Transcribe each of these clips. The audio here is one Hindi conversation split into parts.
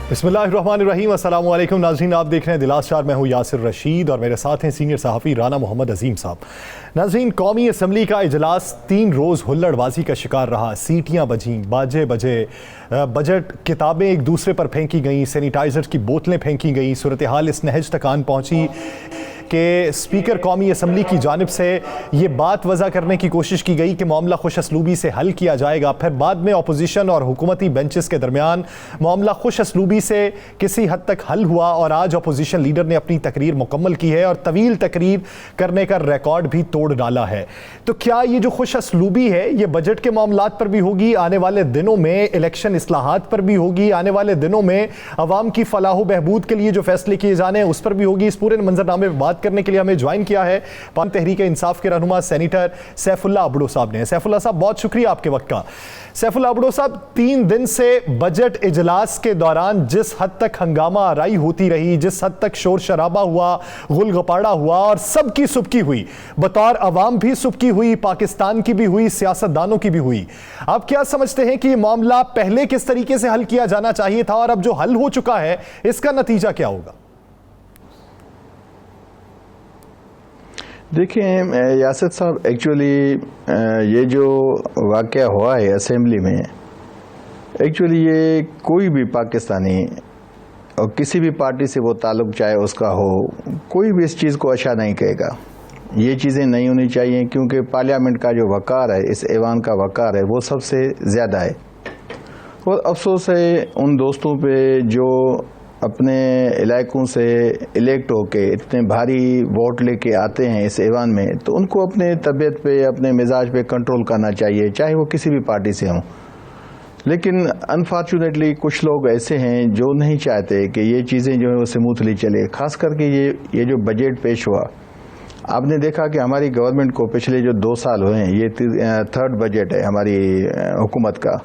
बिस्मिल्लाहिर्रहमानिर्रहीम, अस्सलाम वालेकुम नाज़रीन, आप देख रहे हैं दिलास चार। मैं हूँ यासिर रशीद और मेरे साथ हैं सीनियर सहाफ़ी राना मोहम्मद अजीम साहब। नाज़रीन, कौमी असम्बली का इजलास 3 रोज़ हुल्लड़बाजी का शिकार रहा। सीटियाँ बजीं, बाजे बजे, बजट किताबें एक दूसरे पर फेंकी गईं, सैनिटाइज़र की बोतलें फेंकी गईं। सूरत हाल इस नहज तक आन पहुँची कि स्पीकर कौमी असम्बली की जानिब से ये बात वज़ा करने की कोशिश की गई कि मामला खुश असलूबी से हल किया जाएगा। फिर बाद में अपोजिशन और हुकूमती बेंचेस के दरमियान मामला खुश असलूबी से किसी हद तक हल हुआ और आज अपोजिशन लीडर ने अपनी तकरीर मुकम्मल की है और तवील तकरीर करने का रिकॉर्ड भी तोड़ डाला है। तो क्या ये जो खुश असलूबी है ये बजट के मामलात पर भी होगी, आने वाले दिनों में इलेक्शन इस्लाहात पर भी होगी, आने वाले दिनों में अवाम की फलाह बहबूद के लिए जो फैसले किए जाने हैं उस पर भी होगी? इस पूरे मंजरनामे पर बात करने के लिए हमें ज्वाइन किया है पान तहरीक इंसाफ के रहनुमा सेनेटर सैफुल्लाह अबड़ो साहब ने। सैफुल्लाह साहब, बहुत शुक्रिया आपके वक्त का। सैफुल्लाह अबड़ो साहब, 3 दिन से बजट इजलास के दौरान जिस हद तक हंगामा आराई होती रही, जिस हद तक शोर शराबा हुआ, गुलगपाड़ा हुआ और सबकी सुबकी हुई, बतौर अवाम भी सुबकी हुई, पाकिस्तान की भी हुई, सियासतदानों की भी हुई, आप क्या समझते हैं कि ये मामला पहले किस तरीके से हल किया जाना चाहिए था और अब जो हल हो चुका है इसका नतीजा क्या होगा? देखिए यासिर साहब, एक्चुअली ये जो वाक़या हुआ है असेंबली में, एक्चुअली ये कोई भी पाकिस्तानी और किसी भी पार्टी से वो ताल्लुक़ चाहे उसका हो, कोई भी इस चीज़ को अच्छा नहीं कहेगा। ये चीज़ें नहीं होनी चाहिए क्योंकि पार्लियामेंट का जो वक़ार है, इस ऐवान का वक़ार है, वो सबसे ज़्यादा है। और अफसोस है उन दोस्तों पे जो अपने इलाकों से इलेक्ट होके इतने भारी वोट लेके आते हैं इस ऐवान में, तो उनको अपने तबीयत पे, अपने मिजाज पे कंट्रोल करना चाहिए, चाहे वो किसी भी पार्टी से हों। लेकिन अनफॉर्चुनेटली कुछ लोग ऐसे हैं जो नहीं चाहते कि ये चीज़ें जो है वो स्मूथली चले। खास करके ये जो बजट पेश हुआ, आपने देखा कि हमारी गवर्नमेंट को पिछले जो 2 साल हुए हैं, ये 3rd बजट है हमारी हुकूमत का।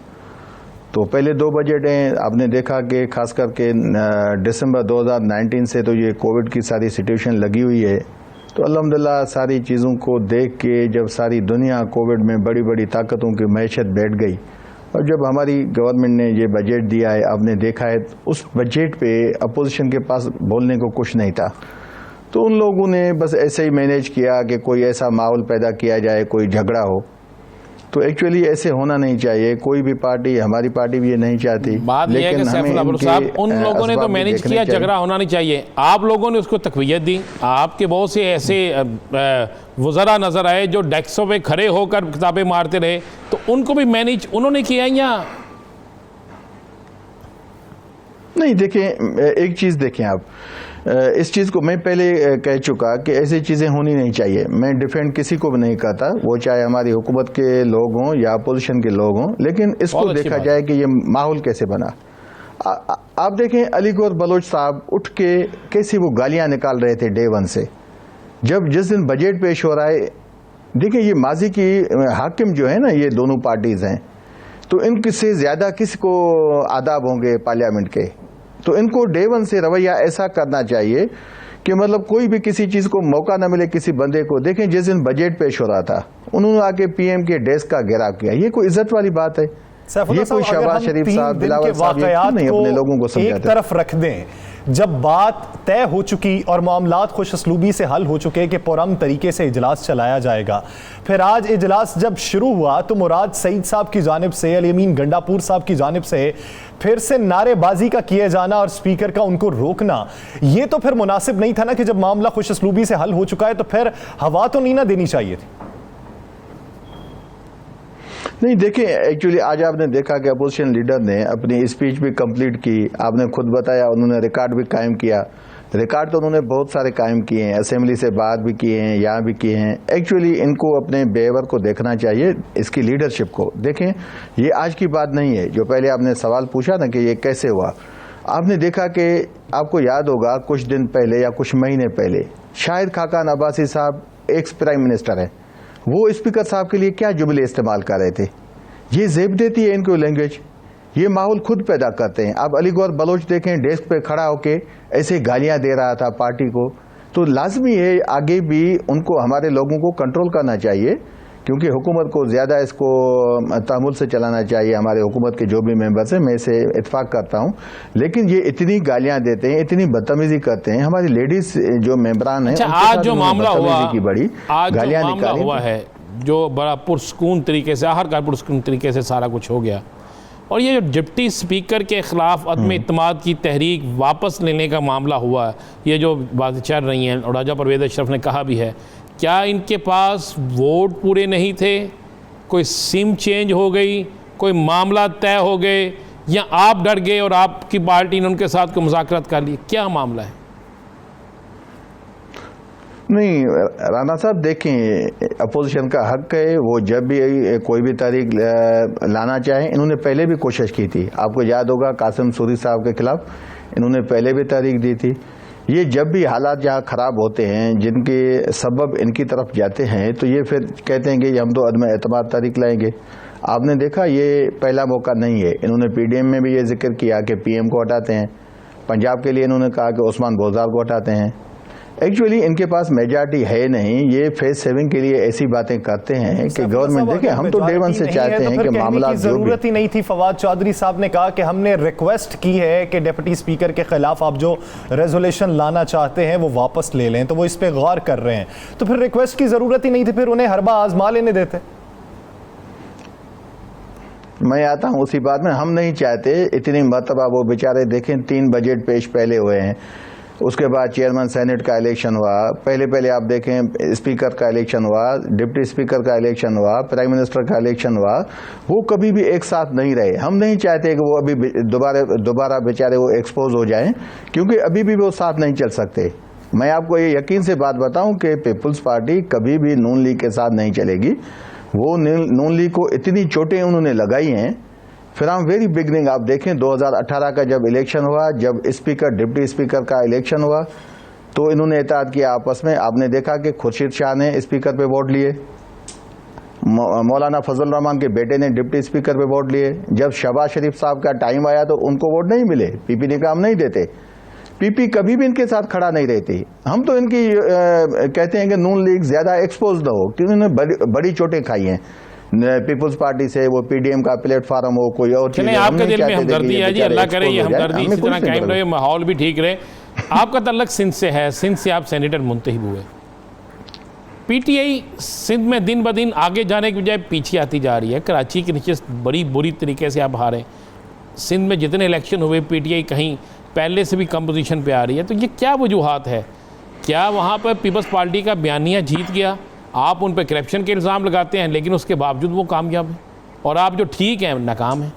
तो पहले 2 बजट हैं, आपने देखा कि खास करके दिसंबर 2019 से तो ये कोविड की सारी सिचुएशन लगी हुई है। तो अल्हम्दुलिल्लाह सारी चीज़ों को देख के जब सारी दुनिया कोविड में बड़ी बड़ी ताकतों की मैशत बैठ गई और जब हमारी गवर्नमेंट ने ये बजट दिया है, आपने देखा है उस बजट पे अपोजिशन के पास बोलने को कुछ नहीं था। तो उन लोगों ने बस ऐसे ही मैनेज किया कि कोई ऐसा माहौल पैदा किया जाए, कोई झगड़ा हो। तो एक्चुअली ऐसे होना नहीं चाहिए। कोई भी पार्टी, हमारी पार्टी भी ये नहीं चाहती। बात यह है कि सैफुल्लाह अबड़ो साहब, उन लोगों ने तो मैनेज किया, झगड़ा होना नहीं चाहिए। आप लोगों ने उसको तक़वियत दी। आपके बहुत से ऐसे वज़रा नजर आए जो डेस्कों पे खड़े होकर किताबें मारते रहे, तो उनको भी मैनेज उन्होंने किया या नहीं? देखिए, एक चीज़ देखें आप, इस चीज़ को मैं पहले कह चुका कि ऐसी चीज़ें होनी नहीं चाहिए। मैं डिफेंड किसी को भी नहीं करता, वो चाहे हमारी हुकूमत के लोग हों या अपोजिशन के लोग हों, लेकिन इसको देखा जाए कि ये माहौल कैसे बना। आप देखें अलीगौर बलोच साहब उठ के कैसी वो गालियां निकाल रहे थे डे 1 से। जब जिस दिन बजट पेश हो रहा है, देखिए ये माजी की हाकिम जो है ना, ये दोनों पार्टीज़ हैं, तो इनसे ज़्यादा किसी को आदाब होंगे पार्लियामेंट के। तो इनको डे 1 से रवैया ऐसा करना चाहिए कि मतलब कोई भी किसी चीज़ को मौका ना मिले किसी बंदे को। देखें जिस दिन बजट पेश हो रहा था, उन्होंने आके पीएम के डेस्क का घेराव किया। ये कोई इज्जत वाली बात है? ये कोई शहबाज शरीफ साहब, बिलावल साहब नहीं अपने लोगों को समझाते? एक तरफ रख दें, जब बात तय हो चुकी और मामलात खुश असलूबी से हल हो चुके कि पुरअमन तरीके से इजलास चलाया जाएगा, फिर आज इजलास जब शुरू हुआ तो मुराद सईद साहब की जानिब से, अली अमीन गंडापुर साहब की जानिब से फिर से नारेबाजी का किए जाना और स्पीकर का उनको रोकना, ये तो फिर मुनासिब नहीं था ना कि जब मामला खुश असलूबी से हल हो चुका है तो फिर हवा तो नहीं ना देनी चाहिए थी? नहीं, देखिए एक्चुअली आज आपने देखा कि अपोजिशन लीडर ने अपनी स्पीच भी कंप्लीट की। आपने खुद बताया उन्होंने रिकॉर्ड भी कायम किया। रिकॉर्ड तो उन्होंने बहुत सारे कायम किए हैं, असेंबली से बाहर भी किए हैं, यहाँ भी किए हैं। एक्चुअली इनको अपने बेवर को देखना चाहिए, इसकी लीडरशिप को। देखें ये आज की बात नहीं है। जो पहले आपने सवाल पूछा ना कि ये कैसे हुआ, आपने देखा कि आपको याद होगा कुछ दिन पहले या कुछ महीने पहले शाहिद खाकान अब्बासी साहब एक्स प्राइम मिनिस्टर हैं, वो स्पीकर साहब के लिए क्या जुमले इस्तेमाल कर रहे थे। ये ज़ेब देती है इनको लैंग्वेज, ये माहौल खुद पैदा करते हैं। अब अलीगौर बलोच देखें डेस्क पे खड़ा होके ऐसे गालियां दे रहा था पार्टी को। तो लाजमी है आगे भी उनको हमारे लोगों को कंट्रोल करना चाहिए क्योंकि हुकूमत को ज़्यादा इसको तहमुल से चलाना चाहिए, हमारे हुकूमत के जो भी मेंबर्स हैं, मैं इसे इत्फाक करता हूं। लेकिन ये इतनी गालियां देते हैं, इतनी बदतमीजी करते हैं, हमारी लेडीज जो मेंबरान हैं, आज जो मामला हुआ, की बड़ी गालियां निकाली हुआ है, जो बड़ा पुरसकून तरीके से, हर पुरसकून तरीके से सारा कुछ हो गया, और ये जो डिप्टी स्पीकर के खिलाफ अदम इत्मीनाद की तहरीक वापस लेने का मामला हुआ, ये जो बातें चल रही हैं, और राजा परवेज़ अशरफ ने कहा भी है, क्या इनके पास वोट पूरे नहीं थे, कोई सिम चेंज हो गई, कोई मामला तय हो गए, या आप डर गए और आपकी पार्टी ने उनके साथ कोई मुज़ाकरात कर ली? क्या मामला है? नहीं राना साहब, देखें, अपोजिशन का हक है, वो जब भी कोई भी तारीख लाना चाहे, इन्होंने पहले भी कोशिश की थी। आपको याद होगा कासिम सूरी साहब के खिलाफ इन्होंने पहले भी तारीख दी थी। ये जब भी हालात जहाँ ख़राब होते हैं, जिनके सबब इनकी तरफ जाते हैं, तो ये फिर कहते हैं कि हम तो अदम एतमाद तारीख लाएंगे। आपने देखा ये पहला मौका नहीं है। इन्होंने पीडीएम में भी ये जिक्र किया कि पीएम को हटाते हैं, पंजाब के लिए इन्होंने कहा कि उस्मान बोजार को हटाते हैं। एक्चुअली इनके पास मेजॉरिटी है नहीं, ये फेस सेविंग के लिए ऐसी बातें करते हैं कि गवर्नमेंट देखे, हम तो डे वन से चाहते हैं कि मामला जरूरत ही नहीं थी। फवाद चौधरी साहब ने कहा कि हमने रिक्वेस्ट की है कि डिप्टी स्पीकर के खिलाफ आप जो रेजोल्यूशन लाना चाहते हैं वो वापस ले लें, तो वो इस पे गौर कर रहे हैं, तो फिर रिक्वेस्ट की जरूरत ही नहीं थी, फिर उन्हें हर बार आजमा लेने देते। मैं आता हूं उसी बात में, हम नहीं चाहते इतनी मरतबा वो बेचारे देखें 3 बजट पेश पहले हुए हैं, उसके बाद चेयरमैन सेनेट का इलेक्शन हुआ, पहले आप देखें स्पीकर का इलेक्शन हुआ, डिप्टी स्पीकर का इलेक्शन हुआ, प्राइम मिनिस्टर का इलेक्शन हुआ, वो कभी भी एक साथ नहीं रहे। हम नहीं चाहते कि वो अभी दोबारा बेचारे वो एक्सपोज हो जाएं, क्योंकि अभी भी वो साथ नहीं चल सकते। मैं आपको ये यकीन से बात बताऊं कि पीपुल्स पार्टी कभी भी नून लीग के साथ नहीं चलेगी। वो नून लीग को इतनी चोटें उन्होंने लगाई हैं फ्रॉम वेरी बिगनिंग। आप देखें 2018 का जब इलेक्शन हुआ, जब स्पीकर डिप्टी स्पीकर का इलेक्शन हुआ, तो इन्होंने इत्तेहाद किया आपस में। आपने देखा कि खुर्शीद शाह ने स्पीकर पे वोट लिए, मौलाना फजल रहमान के बेटे ने डिप्टी स्पीकर पे वोट लिए। जब शहबाज शरीफ साहब का टाइम आया तो उनको वोट नहीं मिले, पीपी ने कहा हम नहीं देते। पीपी कभी भी इनके साथ खड़ा नहीं रहती। हम तो इनकी कहते हैं कि नून लीग ज्यादा एक्सपोज न हो, क्योंकि उन्होंने बड़ी चोटें खाई हैं पीपुल्स पार्टी से, वो पीडीएम का प्लेटफॉर्म हो, कोई और चीज। आपके दिल में हमदर्दी है जी, अल्लाह करे ये हमदर्दी इसी तरह कायम रहे, माहौल भी ठीक रहे। आपका तल्लक सिंध से है, सिंध से आप सेनेटर मुंतखब हुए। पीटीआई सिंध में दिन ब दिन आगे जाने की बजाय पीछे आती जा रही है। कराची की नशिस्त बड़ी बुरी तरीके से आप हारे। सिंध में जितने इलेक्शन हुए पीटीआई कहीं पहले से भी कम पोजीशन पे आ रही है, तो ये क्या वजूहात है? क्या वहाँ पर पीपल्स पार्टी का बयानिया जीत गया? आप उन पर करप्शन के इल्ज़ाम लगाते हैं, लेकिन उसके बावजूद वो कामयाब हैं, और आप जो ठीक हैं नाकाम हैं।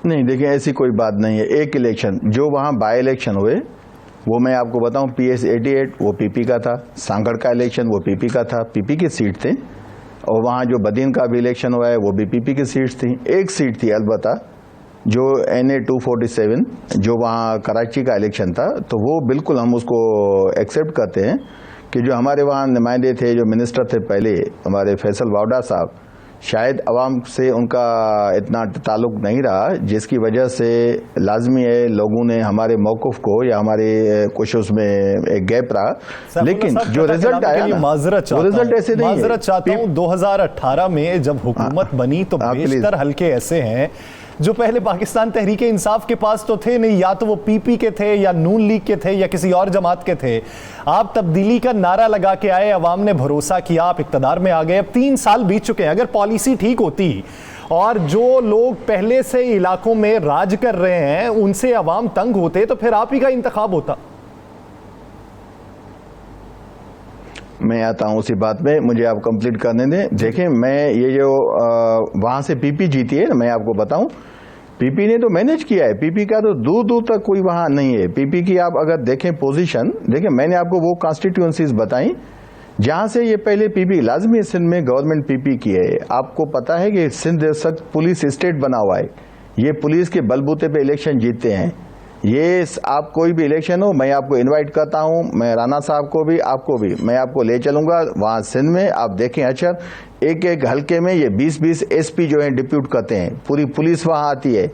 नहीं, देखिए ऐसी कोई बात नहीं है। एक इलेक्शन जो वहाँ बाई इलेक्शन हुए, वो मैं आपको बताऊं, PS 88 वो पीपी का था, सांगड़ का इलेक्शन वो पीपी का था, पीपी की सीट थे। और वहाँ जो बदीन का भी इलेक्शन हुआ है वो भी पीपी की सीट थी। एक सीट थी अलबत्ता जो NA 247 जो वहाँ कराची का इलेक्शन था, तो वो बिल्कुल हम उसको एक्सेप्ट करते हैं कि जो हमारे वहाँ नुमाइंदे थे, जो मिनिस्टर थे पहले, हमारे फैसल वावडा साहब, शायद अवाम से उनका इतना ताल्लुक नहीं रहा, जिसकी वजह से लाजमी है लोगों ने हमारे मौक़िफ़ को या हमारे कुछ उसमें एक गैप रहा। लेकिन जो रिजल्ट आया ना, वो रिजल्ट ऐसे नहीं है। माजरत चाहता हूँ, 2018 में जब हुकूमत बनी तो बेशतर हल्के ऐसे हैं जो पहले पाकिस्तान तहरीक इंसाफ के पास तो थे नहीं, या तो वो पीपी के थे या नून लीग के थे या किसी और जमात के थे। आप तब्दीली का नारा लगा के आए, अवाम ने भरोसा किया, आप इक्तदार में आ गए। अब 3 साल बीत चुके हैं। अगर पॉलिसी ठीक होती और जो लोग पहले से इलाकों में राज कर रहे हैं उनसे अवाम तंग होते, तो फिर आप ही का इंतखाब होता। मैं आता हूं उसी बात में, मुझे आप कंप्लीट करने दें। देखें, मैं ये जो वहां से पीपी जीती है, मैं आपको बताऊं, पीपी ने तो मैनेज किया है। पीपी का तो दूर दूर तक कोई वहां नहीं है। पीपी की आप अगर देखें पोजीशन, देखें मैंने आपको वो कॉन्स्टिट्यूएंसीज बताई जहां से ये पहले पीपी लाजमी सिंध में गवर्नमेंट पीपी की है। आपको पता है कि सिंध सख्त पुलिस स्टेट बना हुआ है, ये पुलिस के बलबूते पे इलेक्शन जीतते हैं। ये आप कोई भी इलेक्शन हो, मैं आपको इनवाइट करता हूं, मैं राना साहब को भी, आपको भी, मैं आपको ले चलूंगा वहां सिंध में। आप देखें अच्छा, एक एक हल्के में ये 20-20 SP जो है डिप्यूट करते हैं, पूरी पुलिस वहां आती है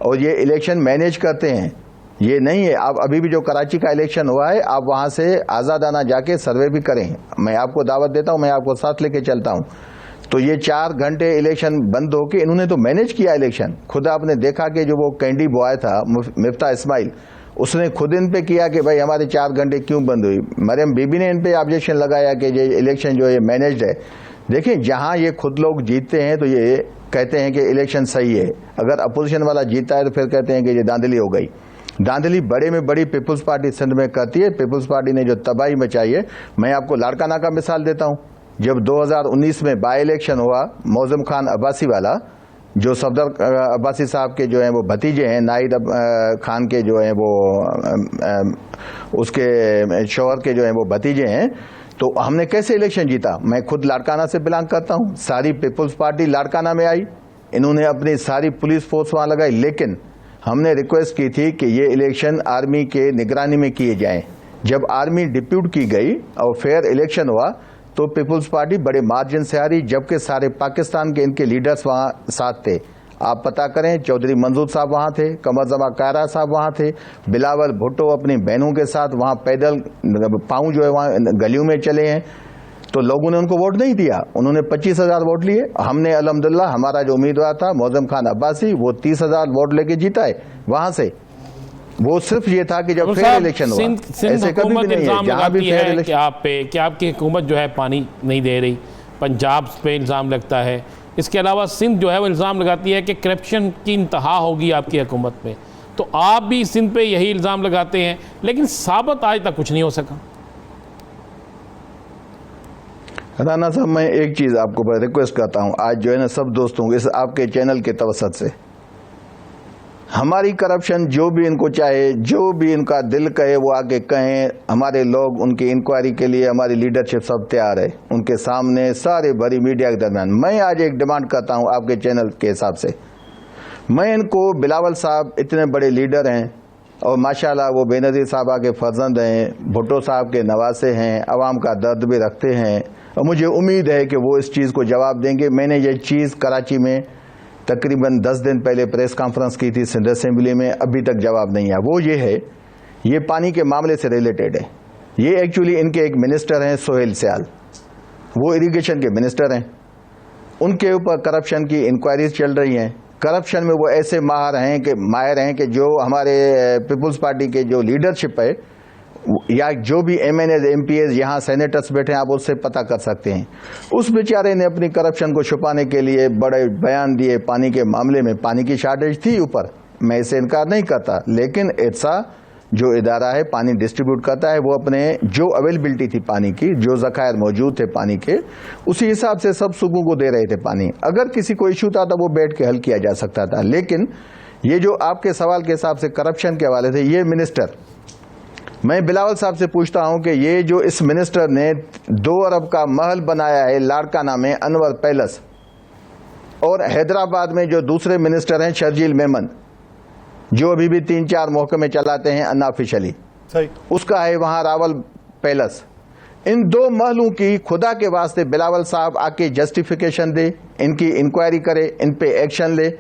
और ये इलेक्शन मैनेज करते हैं। ये नहीं है। आप अभी भी जो कराची का इलेक्शन हुआ है, आप वहां से आज़ादाना जाके सर्वे भी करें, मैं आपको दावत देता हूं, मैं आपको साथ लेके चलता हूं। तो ये 4 घंटे इलेक्शन बंद होके इन्होंने तो मैनेज किया इलेक्शन। खुद आपने देखा कि जो वो कैंडी बॉय था मिफ्ता इस्माइल, उसने खुद इन पे किया कि भाई हमारे 4 घंटे क्यों बंद हुई। मरियम बीबी ने इन पे ऑब्जेक्शन लगाया कि ये इलेक्शन जो है मैनेज्ड है। देखिए, जहां ये खुद लोग जीतते हैं तो ये कहते हैं कि इलेक्शन सही है, अगर अपोजिशन वाला जीता है तो फिर कहते हैं कि ये धांधली हो गई। धांधली बड़े में बड़ी पीपुल्स पार्टी सिंध में करती है। पीपुल्स पार्टी ने जो तबाही मचाई है, मैं आपको लाड़काना का मिसाल देता हूं। जब 2019 में बाई इलेक्शन हुआ, मौजम खान अब्बासी वाला, जो सफदर अब्बासी साहब के जो हैं वो भतीजे हैं, नाहिद खान के जो हैं वो उसके शौहर के जो हैं वो भतीजे हैं, तो हमने कैसे इलेक्शन जीता। मैं खुद लाड़काना से बिलोंग करता हूं, सारी पीपुल्स पार्टी लाड़काना में आई, इन्होंने अपनी सारी पुलिस फोर्स वहां लगाई, लेकिन हमने रिक्वेस्ट की थी कि ये इलेक्शन आर्मी के निगरानी में किए जाएं। जब आर्मी डिप्यूट की गई और फेयर इलेक्शन हुआ तो पीपुल्स पार्टी बड़े मार्जिन से आ रही, जबकि सारे पाकिस्तान के इनके लीडर्स वहां साथ थे। आप पता करें, चौधरी मंजूर साहब वहां थे, कमर जमा कायरा साहब वहां थे, बिलावल भुट्टो अपनी बहनों के साथ वहां पैदल पांव जो है वहां गलियों में चले हैं। तो लोगों ने उनको वोट नहीं दिया, उन्होंने 25,000 वोट लिए। हमने अल्हम्दुलिल्लाह, हमारा जो उम्मीदवार था मौजम खान अब्बासी, वो 30,000 वोट लेके जीता है वहां से। वो सिर्फ ये था कि जब फेयर इलेक्शन हुआ, ऐसे कभी भी नहीं है जहां भी फेयर इलेक्शन। कि आपकी हुकूमत जो है पानी नहीं दे रही, पंजाब पे इल्ज़ाम लगता है। इसके अलावा सिंध जो है वो इल्ज़ाम लगाती है कि करप्शन की इंतहा होगी आपकी हुकूमत में। तो आप भी सिंध पे यही इल्ज़ाम लगाते हैं, लेकिन साबित आज तक कुछ नहीं हो सका। राना साहब, मैं एक चीज़ आपको रिक्वेस्ट करता हूं, आज जो है ना सब दोस्तों इस आपके चैनल के तवसत से, हमारी करप्शन जो भी इनको चाहे, जो भी इनका दिल कहे वो आके कहें। हमारे लोग उनकी इंक्वायरी के लिए, हमारी लीडरशिप सब तैयार है, उनके सामने सारे बड़ी मीडिया के दरमियान। मैं आज एक डिमांड करता हूं आपके चैनल के हिसाब से, मैं इनको, बिलावल साहब इतने बड़े लीडर हैं और माशाल्लाह वो बेनज़ीर साहब के फर्जंद हैं, भुट्टो साहब के नवासे हैं, अवाम का दर्द भी रखते हैं, और मुझे उम्मीद है कि वो इस चीज़ को जवाब देंगे। मैंने ये चीज़ कराची में तकरीबन 10 दिन पहले प्रेस कॉन्फ्रेंस की थी सिंध असेंबली में, अभी तक जवाब नहीं आया। वो ये है, ये पानी के मामले से रिलेटेड है। ये एक्चुअली इनके एक मिनिस्टर हैं सोहेल सियाल, वो इरिगेशन के मिनिस्टर हैं, उनके ऊपर करप्शन की इंक्वायरीज चल रही हैं। करप्शन में वो ऐसे माहिर हैं कि जो हमारे पीपुल्स पार्टी के जो लीडरशिप है, या जो भी MNAs MPAs यहाँ सेनेटर्स बैठे हैं, आप उससे पता कर सकते हैं। उस बेचारे ने अपनी करप्शन को छुपाने के लिए बड़े बयान दिए। पानी के मामले में पानी की शॉर्टेज थी ऊपर, मैं इसे इनकार नहीं करता, लेकिन ऐसा जो इदारा है पानी डिस्ट्रीब्यूट करता है, वो अपने जो अवेलेबिलिटी थी पानी की, जो ज़खायर मौजूद थे पानी के, उसी हिसाब से सब सूबों को दे रहे थे पानी। अगर किसी को इशू था तो वो बैठ के हल किया जा सकता था। लेकिन ये जो आपके सवाल के हिसाब से करप्शन के हवाले थे, ये मिनिस्टर, मैं बिलावल साहब से पूछता हूं कि ये जो इस मिनिस्टर ने 2 अरब का महल बनाया है लाड़काना में, अनवर पैलेस, और हैदराबाद में जो दूसरे मिनिस्टर हैं शर्जील मेमन, जो अभी भी 3-4 महकमे चलाते हैं अनऑफिशियली, उसका है वहां रावल पैलेस। इन 2 महलों की खुदा के वास्ते बिलावल साहब आके जस्टिफिकेशन दे, इनकी इंक्वायरी करे, इन पे एक्शन ले।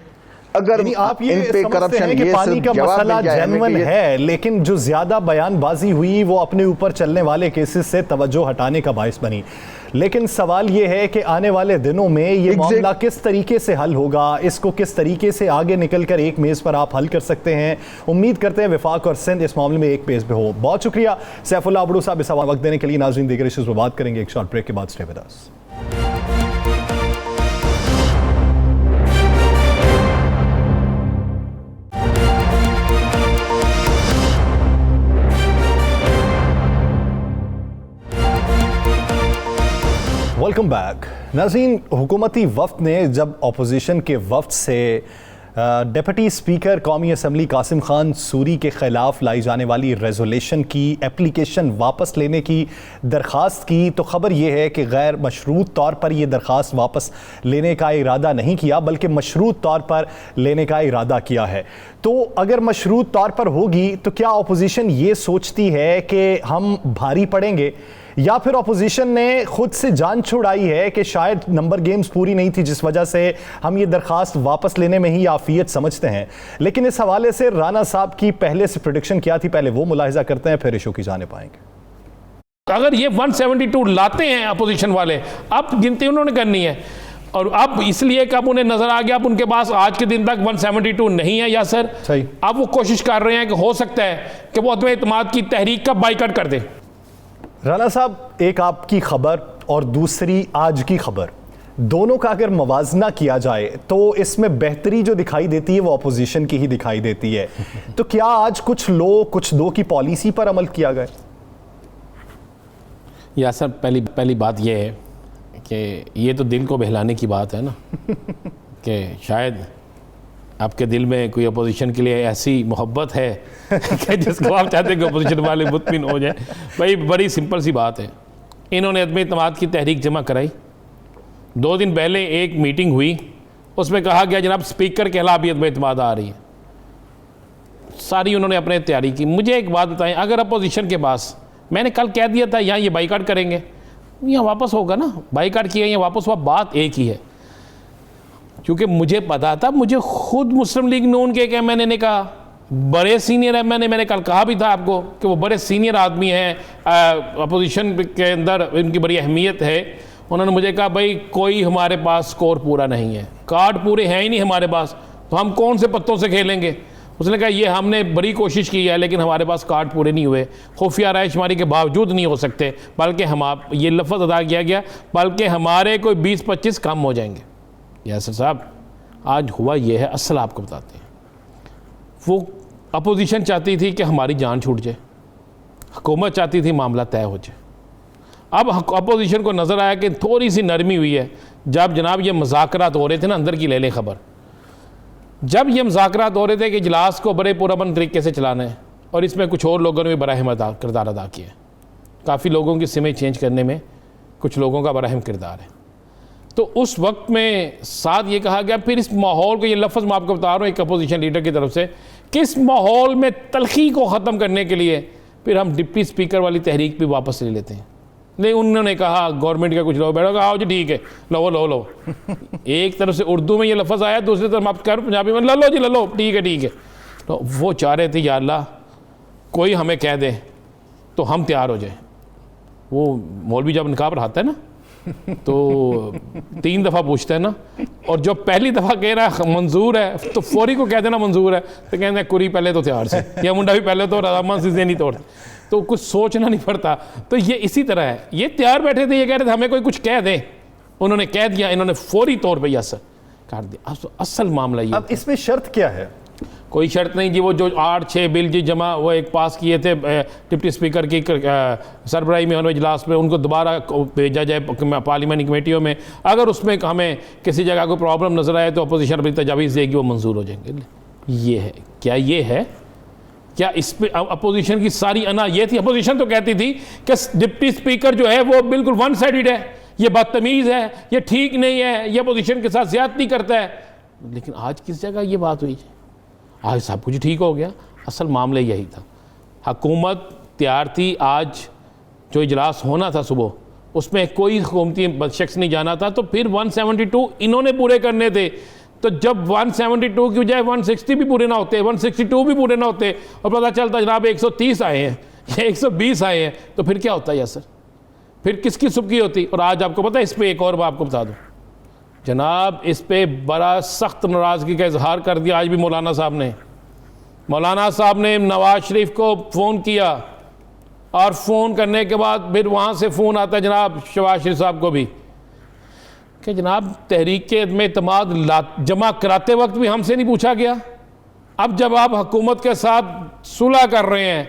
अगर आप ये समझते हैं कि पानी का मसला जेन्युइन है, लेकिन जो ज्यादा बयानबाजी हुई वो अपने ऊपर चलने वाले केसेस से तवज्जो हटाने का बायस बनी। लेकिन सवाल ये है कि आने वाले दिनों में ये मामला किस तरीके से हल होगा, इसको किस तरीके से आगे निकलकर एक मेज पर आप हल कर सकते हैं। उम्मीद करते हैं वफाक और सिंध इस मामले में एक पेज पे हो। बहुत शुक्रिया सैफुल्लाह अबड़ू साहब इस वक्त देने के लिए। नाज़रीन, दीगर इश्यूज पर बात करेंगे एक शॉर्ट ब्रेक के बाद। Stay with us. Welcome back. नाज़रीन, हुकूमती वफ्द ने जब अपोजिशन के वफ्द से डिप्टी स्पीकर कौमी असम्बली कासिम खान सूरी के ख़िलाफ़ लाई जाने वाली रेजोल्यूशन की एप्लीकेशन वापस लेने की दरख्वास्त की, तो ख़बर यह है कि गैर मशरूत तौर पर यह दरख्वास्त वापस लेने का इरादा नहीं किया, बल्कि मशरूत तौर पर लेने का इरादा किया है। तो अगर मशरूत तौर पर होगी तो क्या अपोजिशन ये सोचती है कि हम भारी पड़ेंगे या फिर अपोजिशन ने खुद से जान छुड़ाई है कि शायद नंबर गेम्स पूरी नहीं थी जिस वजह से हम ये दरखास्त वापस लेने में ही आफियत समझते हैं। लेकिन इस हवाले से राना साहब की पहले से प्रेडिक्शन क्या थी, पहले वो मुलाहिजा करते हैं, फिर इशू की जाने पाएंगे। अगर ये 172 लाते हैं अपोजिशन वाले, अब गिनती उन्होंने करनी है, और अब इसलिए कि अब उन्हें नजर आ गया अब उनके पास आज के दिन तक 172 नहीं है यासर, सही। अब वो कोशिश कर रहे हैं कि हो सकता है कि वो अदम इत्तेमाद की तहरीक का बाइकआउट कर दे। राना साहब, एक आपकी खबर और दूसरी आज की खबर, दोनों का अगर मवाजना किया जाए तो इसमें बेहतरी जो दिखाई देती है वो अपोजिशन की ही दिखाई देती है। तो क्या आज कुछ लो कुछ दो की पॉलिसी पर अमल किया गया? यासर, पहली बात यह है कि ये तो दिल को बहलाने की बात है ना कि शायद आपके दिल में कोई अपोजिशन के लिए ऐसी मोहब्बत है कि जिसको आप चाहते हैं कि अपोजिशन वाले मुतमिन हो जाए। भाई बड़ी सिंपल सी बात है, इन्होंने अदम इत्तेमाद की तहरीक जमा कराई, 2 दिन पहले एक मीटिंग हुई, उसमें कहा गया जनाब स्पीकर के खिलाफ भी अदम इत्तेमाद आ रही है, सारी उन्होंने अपने तैयारी की। मुझे एक बात बताएं, अगर अपोजिशन के पास, मैंने कल कह दिया था यहाँ ये बाइकआउट करेंगे, यहाँ वापस होगा ना, बाइकआउट किया यहाँ वापस हुआ, बात एक ही है। क्योंकि मुझे पता था, मुझे खुद मुस्लिम लीग नून के एक एमएनए ने कहा, बड़े सीनियर एमएनए, मैंने कल कहा भी था आपको कि वो बड़े सीनियर आदमी हैं, अपोजिशन के अंदर इनकी बड़ी अहमियत है। उन्होंने मुझे कहा भाई कोई हमारे पास स्कोर पूरा नहीं है, कार्ड पूरे हैं ही नहीं हमारे पास, तो हम कौन से पत्तों से खेलेंगे। उसने कहा ये हमने बड़ी कोशिश की है लेकिन हमारे पास कार्ड पूरे नहीं हुए, खुफिया रायशुमारी के बावजूद नहीं हो सकते, बल्कि हम आप ये लफ्ज़ अदा किया गया, बल्कि हमारे कोई 20-25 कम हो जाएंगे। यासर साहब, आज हुआ ये है, असल आपको बताते हैं, वो अपोजिशन चाहती थी कि हमारी जान छूट जाए, हुकूमत चाहती थी मामला तय हो जाए। अब अपोजिशन को नज़र आया कि थोड़ी सी नरमी हुई है, जब जनाब ये मुज़ाकरात हो रहे थे ना, अंदर की ले लें खबर, जब ये मुज़ाकरात हो रहे थे कि इजलास को बड़े पुरअमन तरीके से चलाना है, और इसमें कुछ और लोगों ने भी बड़ा अहम किरदार अदा किया है, काफ़ी लोगों की सिमें चेंज करने में कुछ लोगों का बड़ा अहम किरदार है। तो उस वक्त में साथ ये कहा गया, फिर इस माहौल को, ये लफ्ज़ मैं आपको बता रहा हूँ एक अपोजिशन लीडर की तरफ से, किस माहौल में तलखी को ख़त्म करने के लिए फिर हम डिप्टी स्पीकर वाली तहरीक भी वापस ले लेते हैं। नहीं, उन्होंने कहा गवर्नमेंट का कुछ लोग बैठो, आओ जी ठीक है, लो एक तरफ से उर्दू में ये लफ्ज़ आया, दूसरी तरफ आप कर पंजाबी में लो जी लो, ठीक है। तो वो चाह रहे थे या अल्लाह कोई हमें कह दे तो हम तैयार हो जाए। वो मौलवी जब निकाह पढ़ाता है ना तो 3 दफ़ा पूछता है ना, और जो पहली दफ़ा कह रहा है मंजूर है तो फौरी को कह देना मंजूर है, तो कहते हैं कुरी पहले तो तैयार से, या मुंडा भी पहले तो रजामंद से नहीं तोड़ते, तो कुछ सोचना नहीं पड़ता। तो ये इसी तरह है, ये तैयार बैठे थे, ये कह रहे थे हमें कोई कुछ कह दे, उन्होंने कह दिया, इन्होंने फौरी तौर पर असर कर दिया। असल मामला ये। अब इसमें शर्त क्या है? कोई शर्त नहीं जी, वो जो 8-6 बिल जी जमा वो एक पास किए थे डिप्टी स्पीकर की सरबराही में इजलास में, उनको दोबारा भेजा जाए पार्लियामानी कमेटियों में, अगर उसमें हमें किसी जगह को प्रॉब्लम नजर आए तो अपोजिशन अपनी तजावीज़ देगी, वो मंजूर हो जाएंगे। ये है क्या? ये है क्या? इस पे अपोजिशन की सारी अना ये थी। अपोजिशन तो कहती थी कि डिप्टी स्पीकर जो है वो बिल्कुल 1 साइडेड है, ये बदतमीज़ है, ये ठीक नहीं है, ये अपोजिशन के साथ ज़्यादती करता है। लेकिन आज किस जगह ये बात हुई? आज सब कुछ ठीक हो गया। असल मामला यही था, हुकूमत तैयार थी, आज जो इजलास होना था सुबह उसमें कोई हुकूमती शख्स नहीं जाना था, तो फिर 172 इन्होंने पूरे करने थे। तो जब 172 की बजाय 160 भी पूरे ना होते, 162 भी पूरे ना होते, और पता चलता जनाब 130 आए हैं या 120 आए हैं, तो फिर क्या होता है यार सर? फिर किसकी सुबकी होती? और आज आपको पता है, इस पर एक और बात आपको बता दूँ जनाब, इस पे बड़ा सख्त नाराज़गी का इजहार कर दिया आज भी मौलाना साहब ने नवाज शरीफ को फ़ोन किया, और फ़ोन करने के बाद फिर वहाँ से फ़ोन आता है जनाब शहबाज शरीफ साहब को भी कि जनाब तहरीक में इत्तेमाद जमा कराते वक्त भी हमसे नहीं पूछा गया। अब जब आप हुकूमत के साथ सुलह कर रहे हैं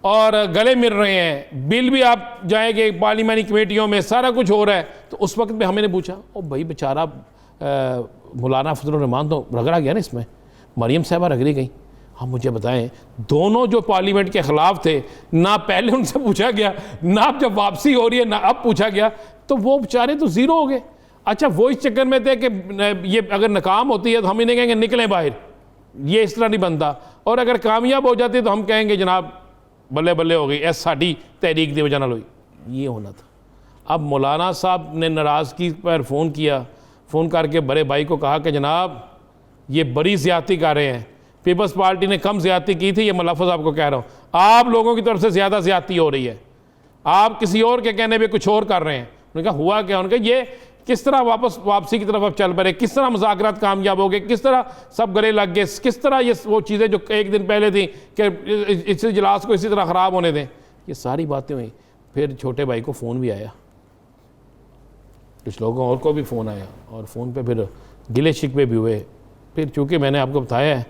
और गले मिल रहे हैं, बिल भी आप जाएंगे पार्लियामानी कमेटियों में, सारा कुछ हो रहा है, तो उस वक्त भी हमें नहीं पूछा। ओ भाई बेचारा मौलाना फजलुर रहमान तो रगड़ा गया ना इसमें, मरियम साहबा रगड़ी गई। हाँ मुझे बताएं, दोनों जो पार्लियामेंट के ख़िलाफ़ थे, ना पहले उनसे पूछा गया, ना जब वापसी हो रही है ना अब पूछा गया, तो वो बेचारे तो ज़ीरो हो गए। अच्छा, वो इस चक्कर में थे कि ये अगर नाकाम होती है तो हम इन्हें कहेंगे निकलें बाहर, ये इस तरह नहीं बनता, और अगर कामयाब हो जाती तो हम कहेंगे जनाब बल्ले बल्ले हो गई, ऐस साड़ी तहरीक दी वजह नाल हुई। ये होना था। अब मौलाना साहब ने नाराज़गी पर फ़ोन किया, फ़ोन करके बड़े भाई को कहा कि जनाब ये बड़ी ज़्यादती कर रहे हैं, पीपल्स पार्टी ने कम ज़्यादती की थी, ये मैं लफ्ज़ आपको कह रहा हूँ, आप लोगों की तरफ से ज़्यादा ज़्यादती हो रही है, आप किसी और के कहने पे कुछ और कर रहे हैं। उन्होंने कहा हुआ क्या? उन्होंने कहा ये किस तरह वापसी की तरफ अब चल पड़े, किस तरह मुज़ाकरात कामयाब हो गए, किस तरह सब गले लग गए, किस तरह ये वो चीज़ें जो एक दिन पहले थी कि इस इजलास को इसी तरह ख़राब होने दें, ये सारी बातें हुई। फिर छोटे भाई को फ़ोन भी आया, कुछ लोगों और को भी फ़ोन आया, और फ़ोन पे फिर गिले शिकवे भी हुए। फिर चूँकि मैंने आपको बताया है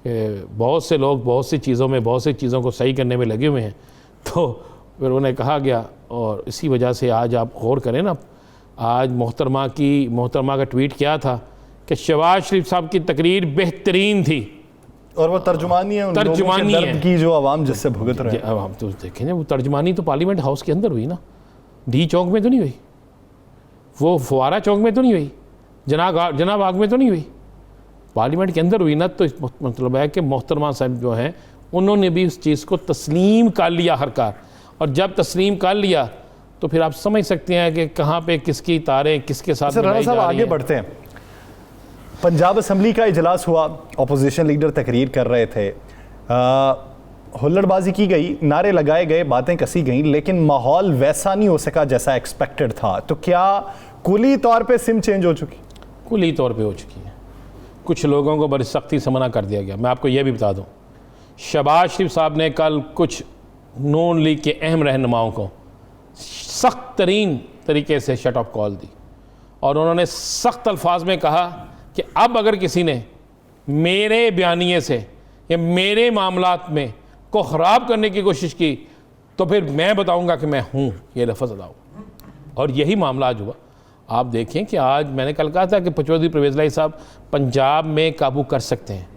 कि बहुत से लोग बहुत सी चीज़ों में, बहुत सी चीज़ों को सही करने में लगे हुए हैं, तो फिर उन्हें कहा गया, और इसी वजह से आज आप गौर करें ना, आज मोहतरमा का ट्वीट क्या था कि शहबाज शरीफ साहब की तकरीर बेहतरीन थी, और वो तर्जुमानी है उन लोगों के दर्द की जो आवाम जिससे भुगत रहे हैं। अब हम तो देखें ना, वो तर्जुमानी तो पार्लियामेंट हाउस के अंदर हुई ना, डी चौक में तो नहीं हुई, वो फुआरा चौक में तो नहीं हुई, जना बाग में तो नहीं हुई, पार्लियामेंट के अंदर हुई ना। तो इस मतलब है कि मोहतरमा साहब जो हैं उन्होंने भी उस चीज़ को तस्लीम कर लिया हरकार, और जब तस्लीम कर लिया तो फिर आप समझ सकते हैं कि कहाँ पे किसकी तारें किसके साथ राणा साहब आगे बढ़ते हैं। पंजाब असम्बली का इजलास हुआ, अपोजिशन लीडर तकरीर कर रहे थे, हुल्लड़बाजी की गई, नारे लगाए गए, बातें कसी गईं, लेकिन माहौल वैसा नहीं हो सका जैसा एक्सपेक्टेड था। तो क्या कुली तौर पे सिम चेंज हो चुकी? कुली तौर पे हो चुकी है। कुछ लोगों को बड़ी सख्ती से मना कर दिया गया। मैं आपको यह भी बता दूं, शहबाज शरीफ साहब ने कल कुछ नून लीग के अहम रहनुमाओं को सख्त तरीन तरीके से शट ऑफ कॉल दी, और उन्होंने सख्त अल्फाज में कहा कि अब अगर किसी ने मेरे बयानिए से या मेरे मामलात में को ख़राब करने की कोशिश की तो फिर मैं बताऊंगा कि मैं हूँ, ये लफ्ज़ अदा हुआ। और यही मामला आज हुआ। आप देखें कि आज मैंने कल कहा था कि चौधरी परवेज़ इलाही साहब पंजाब में काबू कर सकते हैं,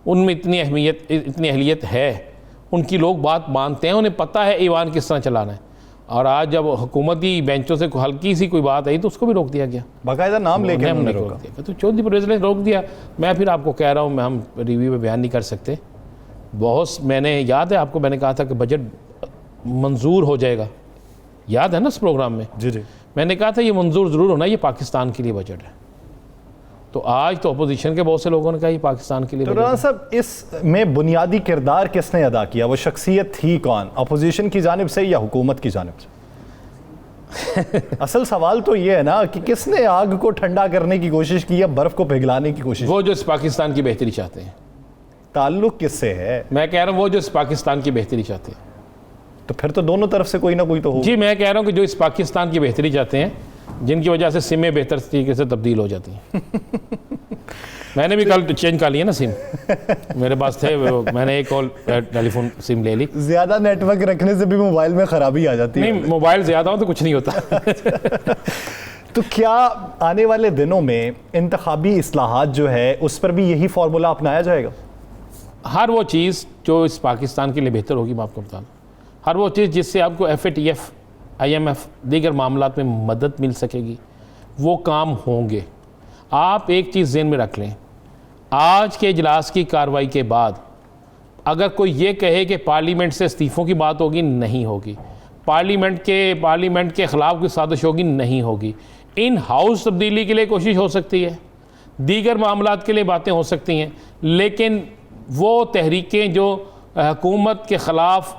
उनमें इतनी अहलियत है, उनकी लोग बात मानते हैं, उन्हें पता है ईवान किस तरह चलाना है। और आज जब हुकूमती बेंचों से हल्की सी कोई बात आई तो उसको भी रोक दिया गया, बाकायदा नाम लेके हमने रोक दिया। तो चौधरी परवेज़ इलाही रोक दिया। मैं फिर आपको कह रहा हूँ, हम रिव्यू में बयान नहीं कर सकते। बहुत मैंने याद है आपको, मैंने कहा था कि बजट मंजूर हो जाएगा, याद है ना इस प्रोग्राम में? जी जी, मैंने कहा था ये मंजूर ज़रूर होना, ये पाकिस्तान के लिए बजट है। तो आज तो अपोजिशन के बहुत से लोगों ने कहा ये पाकिस्तान के लिए। तो राणा साहब, इसमें बुनियादी किरदार किसने अदा किया? वो शख्सियत थी कौन, अपोजिशन की जानिब से या हुकूमत की जानिब से? असल सवाल तो ये है ना कि किसने आग को ठंडा करने की कोशिश की या बर्फ को पिघलाने की कोशिश? वो जो इस पाकिस्तान की बेहतरी चाहते हैं। ताल्लुक किससे है? मैं कह रहा हूँ वो जो इस पाकिस्तान की बेहतरी चाहते हैं। तो फिर तो दोनों तरफ से कोई ना कोई तो हो। जी, मैं कह रहा हूँ कि जो इस पाकिस्तान की बेहतरी चाहते हैं, जिनकी वजह से सिमें बेहतर तरीके से तब्दील हो जाती हैं। मैंने भी कल चेंज कर लिया ना सिम, मेरे पास थे, मैंने एक और टेलीफोन सिम ले ली। ज्यादा नेटवर्क रखने से भी मोबाइल में खराबी आ जाती है। नहीं, मोबाइल ज्यादा हो तो कुछ नहीं होता। तो क्या आने वाले दिनों में इंतखाबी इस्लाहात जो है उस पर भी यही फार्मूला अपनाया जाएगा? हर वो चीज़ जो इस पाकिस्तान के लिए बेहतर होगी, मैं आपको बता दूँ, हर वो चीज़ जिससे आपको FATF, IMF, दीगर मामलात में मदद मिल सकेगी, वो काम होंगे। आप एक चीज़ ज़हन में रख लें, आज के इजलास की कार्रवाई के बाद अगर कोई ये कहे कि पार्लियामेंट से इस्तीफ़ों की बात होगी, नहीं होगी। पार्लियामेंट के ख़िलाफ़ कोई साजिश होगी, नहीं होगी। इन हाउस तब्दीली के लिए कोशिश हो सकती है, दीगर मामलात के लिए बातें हो सकती हैं, लेकिन वो तहरीकें जो हुकूमत के ख़िलाफ़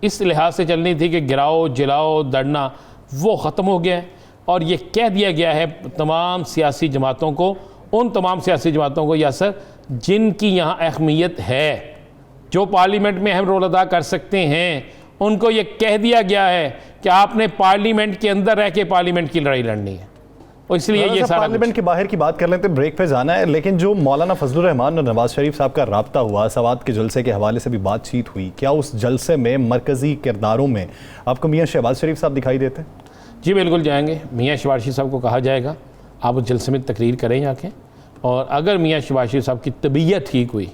इस लिहाज से चलनी थी कि गिराओ जलाओ दड़ना, वो ख़त्म हो गया है। और ये कह दिया गया है तमाम सियासी जमातों को, उन तमाम सियासी जमातों को यासर जिनकी यहाँ अहमियत है, जो पार्लियामेंट में अहम रोल अदा कर सकते हैं, उनको ये कह दिया गया है कि आपने पार्लियामेंट के अंदर रह के पार्लियामेंट की लड़ाई लड़नी है। और इसलिए ये सारा पार्लियामेंट के बाहर की बात कर लेते हैं, ब्रेक पे जाना है। लेकिन जो मौलाना फजलुर रहमान और नवाज शरीफ साहब का राब्ता हुआ, सवात के जलसे के हवाले से भी बातचीत हुई, क्या उस जलसे में मरकजी किरदारों में आपको मियाँ शहबाज शरीफ साहब दिखाई देते हैं? जी बिल्कुल जाएंगे। मियाँ शहबाज शरीफ साहब को कहा जाएगा आप उस जलसे में तकरीर करें जाके, और अगर मियाँ शहबाज शरीफ साहब की तबीयत ठीक हुई,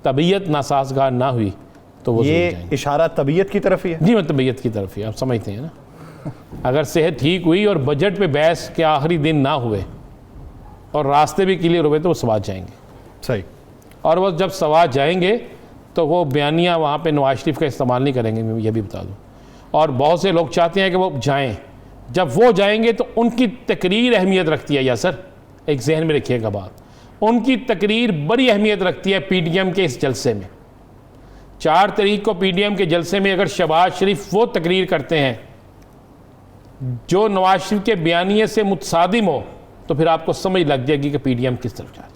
तबीयत नासाजगार ना हुई, तो वो ये इशारा तबीयत की तरफ ही है? जी, मैं तबीयत की तरफ ही, आप समझते हैं ना। अगर सेहत ठीक हुई और बजट पे बहस के आखिरी दिन ना हुए और रास्ते भी क्लियर हुए, तो वो सवाल जाएंगे। सही। और वो जब सवाल जाएंगे तो वो बयानिया वहाँ पे नवाज शरीफ का इस्तेमाल नहीं करेंगे, मैं ये भी बता दूँ। और बहुत से लोग चाहते हैं कि वो जाएं। जब वो जाएंगे तो उनकी तकरीर अहमियत रखती है यासर, एक जहन में रखिएगा बात, उनकी तकरीर बड़ी अहमियत रखती है पीडीएम के इस जलसे में। 4 तारीख को पीडीएम के जलसे में अगर शहबाज शरीफ वो तकरीर करते हैं जो नवाज शरीफ के बयानिए से मुतसादिम हो, तो फिर आपको समझ लग जाएगी कि पीडीएम किस तरफ जा रही है।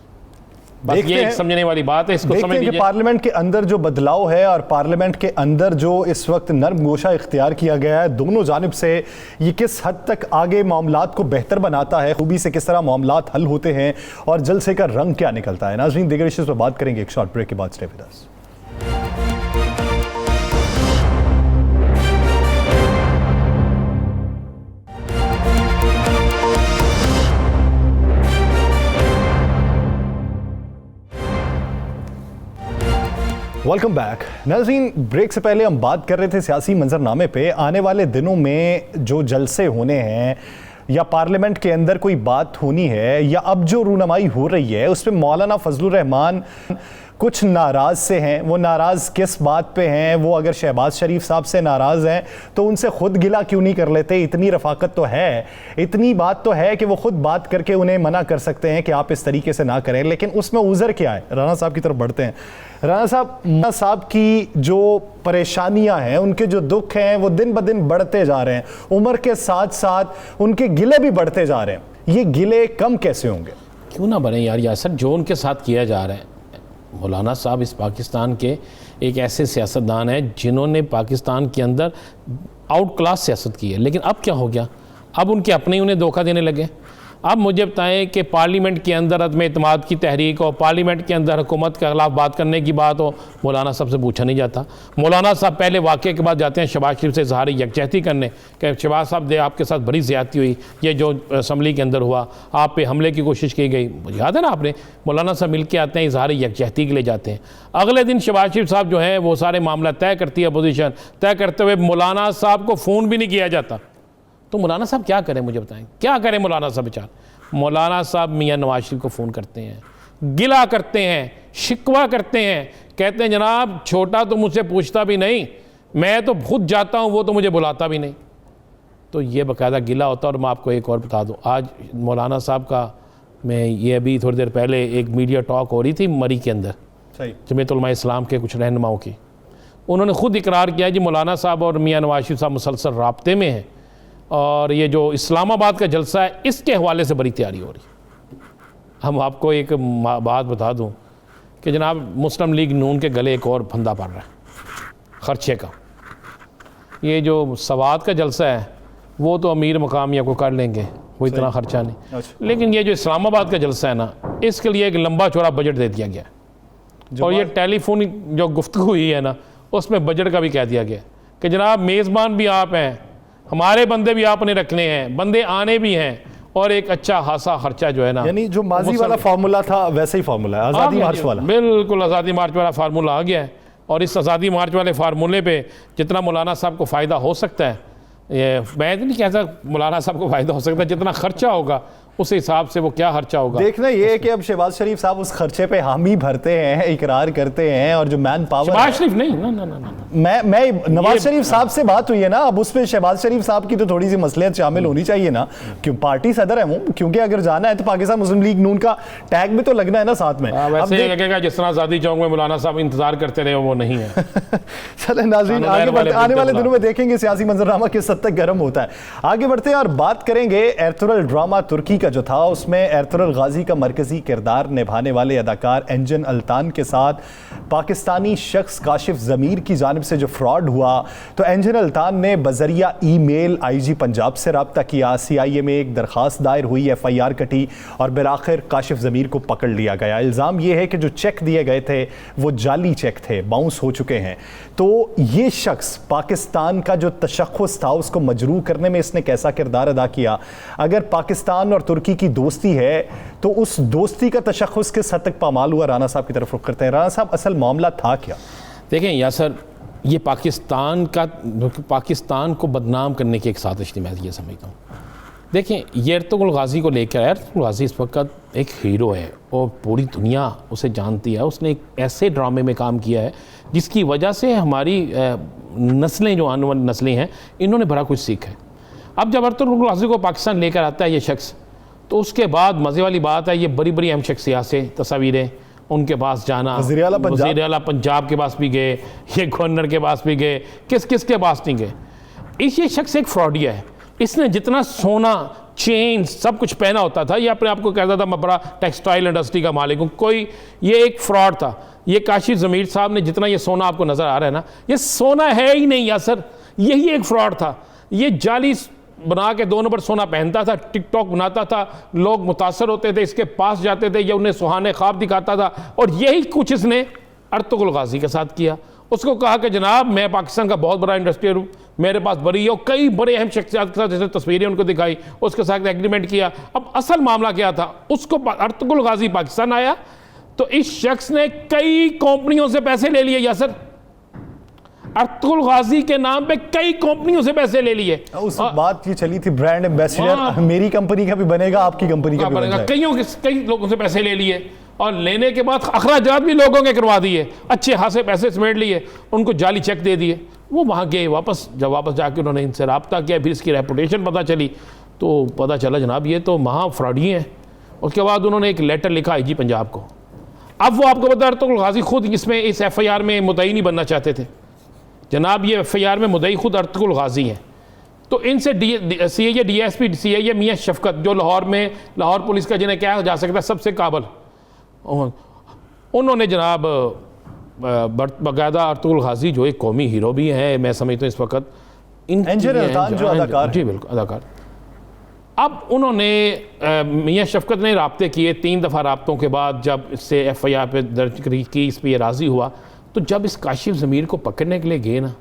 बस ये एक समझने वाली बात है, इसको समझ लीजिए। पार्लियामेंट के अंदर जो बदलाव है और पार्लियामेंट के अंदर जो इस वक्त नर्म गोशा इख्तियार किया गया है दोनों जानिब से, ये किस हद तक आगे मामलात को बेहतर बनाता है, खूबी से किस तरह मामलात हल होते हैं और जलसे का रंग क्या निकलता है। नाज़रीन, दीगर इश्यूज़ पर बात करेंगे एक शॉर्ट ब्रेक के बाद। Stay with us. Welcome back. नाज़रीन, ब्रेक से पहले हम बात कर रहे थे सियासी मंजरनामे पे। आने वाले दिनों में जो जलसे होने हैं या पार्लियामेंट के अंदर कोई बात होनी है या अब जो रूनमाई हो रही है उस पर मौलाना फजलुर रहमान कुछ नाराज़ से हैं। वो नाराज़ किस बात पे हैं? वो अगर शहबाज शरीफ साहब से नाराज़ हैं तो उनसे ख़ुद गिला क्यों नहीं कर लेते? इतनी रफ़ाकत तो है, इतनी बात तो है कि वो ख़ुद बात करके उन्हें मना कर सकते हैं कि आप इस तरीके से ना करें। लेकिन उसमें उज़र क्या है? राना साहब की तरफ बढ़ते हैं। राना साहब की जो परेशानियां हैं, उनके जो दुख हैं, वो दिन ब दिन बढ़ते जा रहे हैं। उम्र के साथ साथ उनके गिले भी बढ़ते जा रहे हैं। ये गिले कम कैसे होंगे? क्यों ना बने यार यासर, जो उनके साथ किया जा रहा है। मौलाना साहब इस पाकिस्तान के एक ऐसे सियासतदान हैं जिन्होंने पाकिस्तान के अंदर आउट क्लास सियासत की है। लेकिन अब क्या हो गया? अब उनके अपने ही उन्हें धोखा देने लगे। अब मुझे बताएं कि पार्लियामेंट के अंदर अदम एतमाद की तहरीक हो, पार्लियामेंट के अंदर हुकूमत के खिलाफ बात करने की बात हो, मौलाना साहब से पूछा नहीं जाता। मौलाना साहब पहले वाक़े के बाद जाते हैं शहबाज शरीफ से इजहार यकजहती करने कि शहबाज साहब दे आपके साथ बड़ी ज़्यादती हुई, ये जो असम्बली के अंदर हुआ, आप पे हमले की कोशिश की गई, मुझे याद है ना आपने। मौलाना साहब मिल के आते हैं, इजहार यकजहती के लिए जाते हैं। अगले दिन शहबाज शरीफ साहब जो हैं वो सारे मामला तय करती है अपोजिशन, तय करते हुए मौलाना साहब को फ़ोन भी नहीं किया जाता। तो मौलाना साहब क्या करें, मुझे बताएं क्या करें मौलाना साहब बेचार? मौलाना साहब मियां नवाज शरीफ को फ़ोन करते हैं, गिला करते हैं, शिकवा करते हैं, कहते हैं जनाब छोटा तो मुझसे पूछता भी नहीं, मैं तो खुद जाता हूं, वो तो मुझे बुलाता भी नहीं। तो ये बाकायदा गिला होता है। और मैं आपको एक और बता दूं, आज मौलाना साहब का, मैं ये अभी थोड़ी देर पहले एक मीडिया टॉक हो रही थी मरी के अंदर जमीयत उलमा इस्लाम के कुछ रहनुमाओं की, उन्होंने खुद इकरार किया जी मौलाना साहब और मियां नवाज शरीफ साहब मुसलसल राब्ते में हैं और ये जो इस्लामाबाद का जलसा है इसके हवाले से बड़ी तैयारी हो रही है। हम आपको एक बात बता दूं कि जनाब मुस्लिम लीग नून के गले एक और फंदा पड़ रहा है खर्चे का। ये जो सवात का जलसा है वो तो अमीर मकामिया को कर लेंगे, वो इतना खर्चा नहीं। लेकिन ये जो इस्लामाबाद का जलसा है ना, इसके लिए एक लंबा चौड़ा बजट दे दिया गया और ये टेलीफोन जो गुफ्तगू हुई है ना, उसमें बजट का भी कह दिया गया कि जनाब मेज़बान भी आप हैं, हमारे बंदे भी आपने रखने हैं, बंदे आने भी हैं और एक अच्छा खासा खर्चा जो है ना, यानी जो माजी वाला फार्मूला था वैसे ही फार्मूला है, आज़ादी मार्च वाला। बिल्कुल आज़ादी मार्च वाला फार्मूला आ गया है। और इस आज़ादी मार्च वाले फार्मूले पे जितना मौलाना साहब को फ़ायदा हो सकता है, ये मैं नहीं कहता मौलाना साहब को फ़ायदा हो सकता है, जितना खर्चा होगा उस हिसाब से वो क्या खर्चा होगा। देखना ये है कि अब शहबाज शरीफ साहब उस खर्चे पे हामी भरते हैं, इकरार करते हैं और जो मैन पावर शहबाज शरीफ नहीं ना ना ना ना मैं नवाज शरीफ साहब से बात हुई है ना, अब उस पे शहबाज शरीफ साहब की तो थोड़ी सी मसलियत शामिल होनी चाहिए ना, क्यों पार्टी सदर है वो, क्योंकि अगर जाना है तो पाकिस्तान मुस्लिम लीग नून का टैग भी तो लगना है ना साथ में। वैसे लगेगा जिस तरह आज़ादी चौक में मौलाना साहब इंतजार करते रहे वो नहीं है। चले नाज़रीन, आने वाले दिनों में देखेंगे सियासी मंजरनामा किस हद तक गर्म होता है। आगे बढ़ते हैं और बात करेंगे एर्तुगरुल ड्रामा तुर्की का जो था, उसमें एर्तुगरुल गाजी का मरकजी किरदार निभाने वाले अदाकार एंजन अल्तान के साथ पाकिस्तानी शख्स काशिफ ज़मीर की जानिब से जो फ्रॉड हुआ, तो एंजन अल्तान ने बजरिया ईमेल आईजी पंजाब से रब्ता किया, सीआईए में एक दरखास्त दायर हुई, एफआईआर कटी और बिलाखिर काशिफ ज़मीर को पकड़ लिया गया। इल्ज़ाम यह है कि जो चेक दिए गए थे वो जाली चेक थे, बाउंस हो चुके हैं। तो ये शख्स पाकिस्तान का जो तशख्खुस था उसको मजरूह करने में इसने कैसा किरदार अदा किया? अगर पाकिस्तान और तुर्की की दोस्ती है तो उस दोस्ती का तशख्खुस किस हद तक पामाल हुआ? राना साहब की तरफ रुख करते हैं। राना साहब, असल मामला था क्या? देखें यासर, ये पाकिस्तान को बदनाम करने की एक साजिश थी, मैं ये समझता हूँ। देखें, ये अर्तुगरुल गाजी को लेकर आया। अर्तुगरुल गाजी इस वक्त एक हीरो है और पूरी दुनिया उसे जानती है। उसने एक ऐसे ड्रामे में काम किया है जिसकी वजह से हमारी नस्लें, जो आने वाली नस्लें हैं, इन्होंने बड़ा कुछ सीखा है। अब जब अर्तुगरुल गाजी को पाकिस्तान लेकर आता है ये शख्स, तो उसके बाद मज़े वाली बात है, ये बड़ी बड़ी अहम शख्सियात से तस्वीरें, उनके पास जाना, वज़ीर आला पंजाब के पास भी गए, ये गवर्नर के पास भी गए, किस किस के पास नहीं गए। ये शख्स एक फ्रॉडिया है। इसने जितना सोना, चेन, सब कुछ पहना होता था, ये अपने आप को कहता था मैं बड़ा टेक्सटाइल इंडस्ट्री का मालिक हूँ, कोई, ये एक फ्रॉड था। ये काशिफ ज़मीर साहब ने जितना ये सोना आपको नज़र आ रहा है ना, ये सोना है ही नहीं यासर, यही एक फ्रॉड था। ये जाली बना के 2 नंबर सोना पहनता था, टिकटॉक बनाता था, लोग मुतासर होते थे, इसके पास जाते थे, ये उन्हें सुहाने ख्वाब दिखाता था। और यही कुछ इसने अर्तुगरुल गाजी के साथ किया। उसको कहा कि जनाब मैं पाकिस्तान का बहुत बड़ा इंडस्ट्रियल हूँ, मेरे पास बड़ी है, कई बड़े अहम शख्सियात के साथ जैसे तस्वीरें उनको दिखाई, उसके साथ एग्रीमेंट किया। अब असल मामला क्या था, उसको अर्तुगरुल गाजी पाकिस्तान आया तो इस शख्स ने कई कंपनियों से पैसे ले लिए यासर। अर्तुगरुल गाजी के नाम पे कई कंपनियों से पैसे ले लिए। उस बात ये चली थी ब्रांड एम्बेसडर मेरी कंपनी का भी बनेगा, आपकी कंपनी का भी बनेगा। कई लोगों से पैसे ले लिए और लेने के बाद अखराजात भी लोगों के करवा दिए, अच्छे खासे पैसे समेट लिए, उनको जाली चेक दे दिए। वो वहाँ गए वापस, जब वापस जाके उन्होंने इनसे रब्ता किया, फिर इसकी रेपुटेशन पता चली, तो पता चला जनाब ये तो महा फ्रॉडी हैं। उसके बाद उन्होंने एक लेटर लिखा IG पंजाब को। अब वो आपको पता है अर्तुगरुल गाजी खुद इसमें इस FIR में मुद्दई नहीं बनना चाहते थे। जनाब ये FIR में मुद्दई खुद अर्तुगरुल गाजी हैं। तो इनसे CIA DSP CIA मियाँ शफकत, जो लाहौर पुलिस का जिन्हें क्या जा सकता है सबसे काबल, उन्होंने जनाब बाकायदा अर्तुगरुल गाजी जो एक कौमी हीरो भी है, मैं समझता हूँ इस वक्त, जो अदाकार, जी बिल्कुल अदाकार। अब उन्होंने मियाँ शफकत ने राब्ते किए, 3 दफ़ा राब्तों के बाद जब इससे FIR पे दर्ज की, इस पर यह राज़ी हुआ, तो जब इस काशिफ ज़मीर को पकड़ने के लिए गए ना,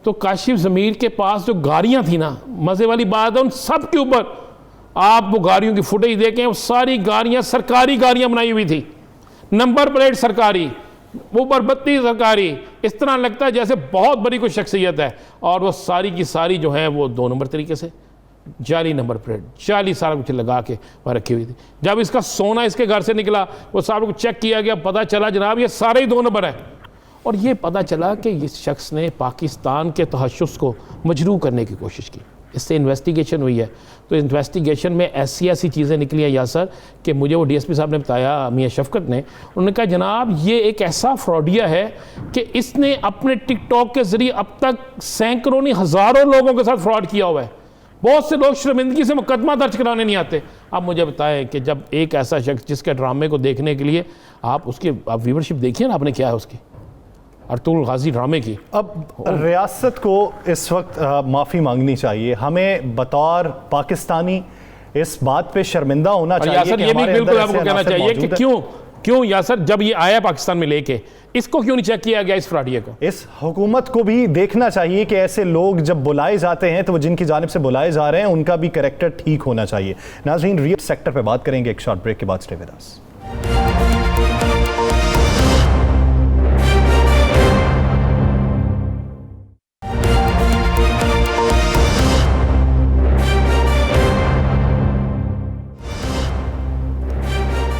तो काशिफ ज़मीर के पास जो गाड़ियाँ थी ना, मज़े वाली बात है, उन सब के ऊपर आप वो गाड़ियों की फुटेज देखें, वो सारी गाड़ियाँ सरकारी गाड़ियाँ बनाई हुई थी, नंबर प्लेट सरकारी, ऊपर बत्ती सरकारी, इस तरह लगता है जैसे बहुत बड़ी कोई शख्सियत है। और वो सारी की सारी जो है वो 2 नंबर तरीके से जाली नंबर प्लेट, जाली सारा कुछ लगा के वहाँ रखी हुई थी। जब इसका सोना इसके घर से निकला, वो सारा कुछ चेक किया गया, पता चला जनाब ये सारे ही 2 नंबर है। और ये पता चला कि इस शख्स ने पाकिस्तान के तहश्शुस को मजरू करने की कोशिश की। इससे इन्वेस्टिगेशन हुई है, तो इन्वेस्टिगेशन में ऐसी चीज़ें निकली हैं यासर कि मुझे वो DSP साहब ने बताया, मियाँ शफकत ने, उन्होंने कहा जनाब ये एक ऐसा फ्रॉडिया है कि इसने अपने टिकटॉक के ज़रिए अब तक सैकड़ों नहीं हज़ारों लोगों के साथ फ्रॉड किया हुआ है। बहुत से लोग शर्मिंदगी से मुकदमा दर्ज कराने नहीं आते। अब मुझे बताएं कि जब एक ऐसा शख्स जिसके ड्रामे को देखने के लिए आप व्यूवरशिप देखिए ना, आपने क्या है उसकी, अर्तुगरुल गाजी ड्रामे की। अब रियासत को इस वक्त माफ़ी मांगनी चाहिए, हमें बतौर पाकिस्तानी इस बात पे शर्मिंदा होना चाहिए यासर, ये भी बिल्कुल आपको कहना चाहिए कि क्यों यासर जब ये आया पाकिस्तान में लेके, इसको क्यों नहीं चेक किया गया इस फ्रॉडिया को। इस हुकूमत को भी देखना चाहिए कि ऐसे लोग जब बुलाए जाते हैं तो वो जिनकी जानिब से बुलाए जा रहे हैं उनका भी कैरेक्टर ठीक होना चाहिए। नाज़रीन, रियल सेक्टर पे बात करेंगे एक शॉर्ट ब्रेक के बाद। Stay with us.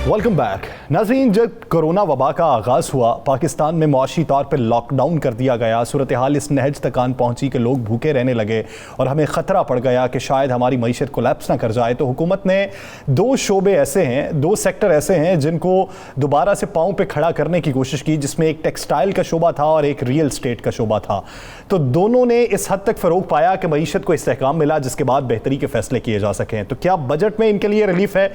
Welcome back. नाज़रीन, जब कोरोना वबा का आगाज़ हुआ, पाकिस्तान में मुआशी तौर पर लॉकडाउन कर दिया गया, सूरत हाल इस नहज तक आन पहुंची कि लोग भूखे रहने लगे और हमें ख़तरा पड़ गया कि शायद हमारी मईशत कोलैप्स ना कर जाए, तो हुकूमत ने 2 शोबे ऐसे हैं, 2 सेक्टर ऐसे हैं जिनको दोबारा से पाँव पे खड़ा करने की कोशिश की, जिसमें एक टेक्सटाइल का शोबा था और एक रियल स्टेट का शोबा था। तो दोनों ने इस हद तक फ़रोग पाया कि मईशत को इस्तेहकाम मिला, जिसके बाद बेहतरी के फैसले किए जा सकें। तो क्या बजट में इनके लिए रिलीफ है,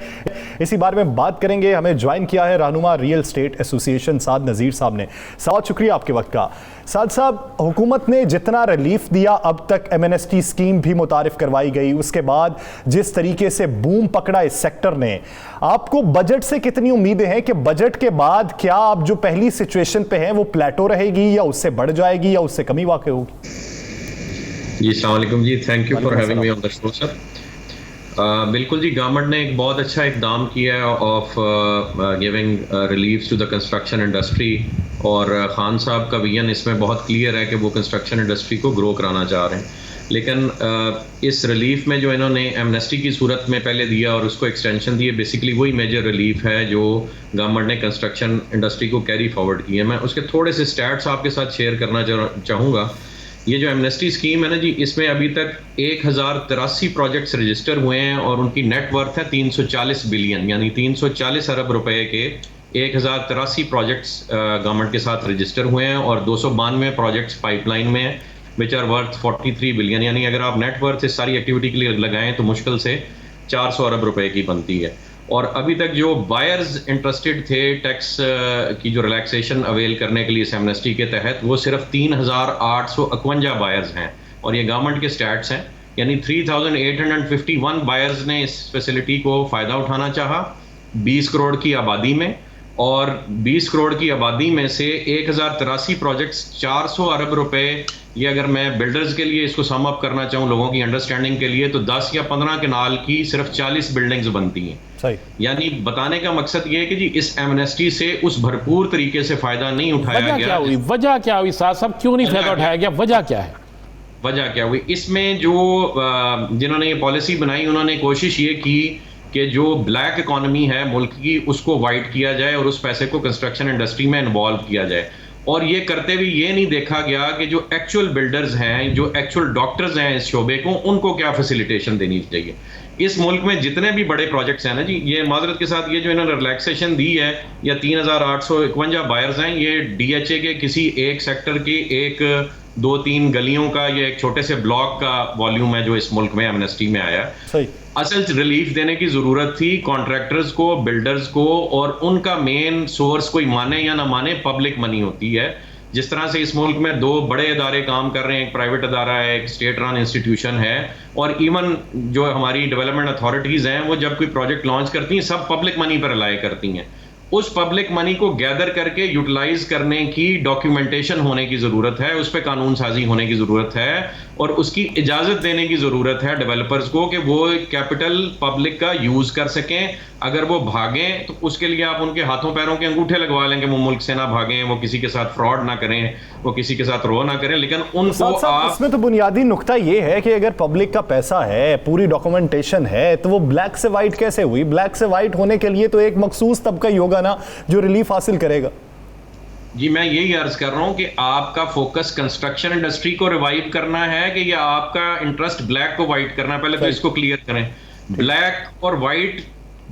इसी बारे में बात करेंगे। हमें ज्वाइन किया है रहनुमा रियल स्टेट एसोसिएशन साद नज़ीर साहब ने। बहुत शुक्रिया आपके वक्त का। साद साहब, हुकूमत ने जितना रिलीफ दिया, अब तक MNST स्कीम भी मुतारिफ करवाई गई, उसके बाद जिस तरीके से बूम पकड़ा इस सेक्टर ने, आपको बजट से कितनी उम्मीदें हैं कि बजट के बाद क्या आप जो पहली सिचुएशन पे हैं वो प्लेटो रहेगी या उससे बढ़ जाएगी या उससे कमी वाक़ई होगी? जी अस्सलाम वालेकुम जी, thank you for having me on the show sir. बिल्कुल जी, गवर्नमेंट ने एक बहुत अच्छा इकदाम किया है of giving relief to the construction industry, और खान साहब का विजन इसमें बहुत क्लियर है कि वो कंस्ट्रक्शन इंडस्ट्री को ग्रो कराना चाह रहे हैं। लेकिन इस रिलीफ में जो इन्होंने एमनेस्टी की सूरत में पहले दिया और उसको एक्सटेंशन दिए, बेसिकली वही मेजर रिलीफ है जो गवर्नमेंट ने कंस्ट्रक्शन इंडस्ट्री को कैरी फॉरवर्ड की है। मैं उसके थोड़े से स्टैट्स आपके साथ शेयर करना चाहूँगा। ये जो एमनेस्टी स्कीम है ना जी, इसमें अभी तक 1083 प्रोजेक्ट्स रजिस्टर हुए हैं और उनकी नेट वर्थ है 340 बिलियन, यानी 340 अरब रुपए के 1083 प्रोजेक्ट्स गवर्नमेंट के साथ रजिस्टर हुए हैं और 292 प्रोजेक्ट्स पाइपलाइन में हैं विच आर वर्थ 43 बिलियन। यानी अगर आप नेट वर्थ इस सारी एक्टिविटी के लिए लगाएं तो मुश्किल से 400 अरब रुपए की बनती है। और अभी तक जो बायर्स इंटरेस्टेड थे टैक्स की जो रिलैक्सेशन अवेल करने के लिए इस एमनेस्टी के तहत, वो सिर्फ 3851 बायर्स हैं और ये गवर्नमेंट के स्टैट्स हैं। यानी 3851 बायर्स ने इस फैसिलिटी को फ़ायदा उठाना चाहा 20 करोड़ की आबादी में, और 20 करोड़ की आबादी में से 1083 प्रोजेक्ट्स 400 अरब रुपए, ये अगर मैं बिल्डर्स के लिए इसको सम अप करना चाहूँ लोगों की अंडरस्टैंडिंग के लिए, तो 10 या 15 कनाल की सिर्फ 40 बिल्डिंग्स बनती हैं। सही। यानी बताने का मकसद ये है कि जी इस एमनेस्टी से उस भरपूर तरीके से फायदा नहीं उठाया गया। वजह क्या हुई साहब साहब, क्यों नहीं फायदा उठाया गया, वजह क्या है? वजह क्या हुई इसमें, जो जिन्होंने ये पॉलिसी बनाई उन्होंने कोशिश ये की कि जो ब्लैक इकोनॉमी है मुल्क की उसको वाइट किया जाए और उस पैसे को कंस्ट्रक्शन इंडस्ट्री में इन्वॉल्व किया जाए। और ये करते हुए ये नहीं देखा गया कि जो एक्चुअल बिल्डर्स हैं, जो एक्चुअल डॉक्टर्स हैं इस शोबे को, उनको क्या फैसिलिटेशन देनी चाहिए। इस मुल्क में जितने भी बड़े प्रोजेक्ट्स हैं ना जी, ये माजरत के साथ ये जो इन्होंने रिलैक्सेशन दी है या 3851 बायर्स हैं, ये डीएचए के किसी एक सेक्टर के 1, 2, 3 गलियों का या एक छोटे से ब्लॉक का वॉल्यूम है जो इस मुल्क में एमनेस्टी में आया। सही। असल रिलीफ देने की जरूरत थी कॉन्ट्रैक्टर्स को, बिल्डर्स को, और उनका मेन सोर्स कोई माने या ना माने पब्लिक मनी होती है। जिस तरह से इस मुल्क में 2 बड़े इदारे काम कर रहे हैं, एक प्राइवेट अदारा है, एक स्टेट रन इंस्टीट्यूशन है, और इवन जो हमारी डेवलपमेंट अथॉरिटीज हैं वो जब कोई प्रोजेक्ट लॉन्च करती हैं सब पब्लिक मनी पर रिलाई करती हैं। उस पब्लिक मनी को गैदर करके यूटिलाइज करने की डॉक्यूमेंटेशन होने की जरूरत है, उस पर कानून साजी होने की जरूरत है और उसकी इजाजत देने की जरूरत है डेवलपर्स को कि वो कैपिटल पब्लिक का यूज कर सकें। अगर वो भागें तो उसके लिए आप उनके हाथों पैरों के अंगूठे लगवा लेंगे, वो मुल्क से ना भागें, वो किसी के साथ फ्रॉड ना करें, वो किसी के साथ रो ना करें, लेकिन उनको आप इसमें तो बुनियादी नुक्ता ये है कि अगर पब्लिक का पैसा है, पूरी डॉक्यूमेंटेशन है, तो वो ब्लैक से व्हाइट कैसे हुई? ब्लैक से व्हाइट होने के लिए तो एक मखसूस तबका ही होगा ना जो रिलीफ हासिल करेगा। जी मैं यही अर्ज कर रहा हूं कि आपका फोकस कंस्ट्रक्शन इंडस्ट्री को रिवाइव करना है कि या आपका इंटरेस्ट ब्लैक को व्हाइट करना है, पहले तो इसको क्लियर करें। ब्लैक और व्हाइट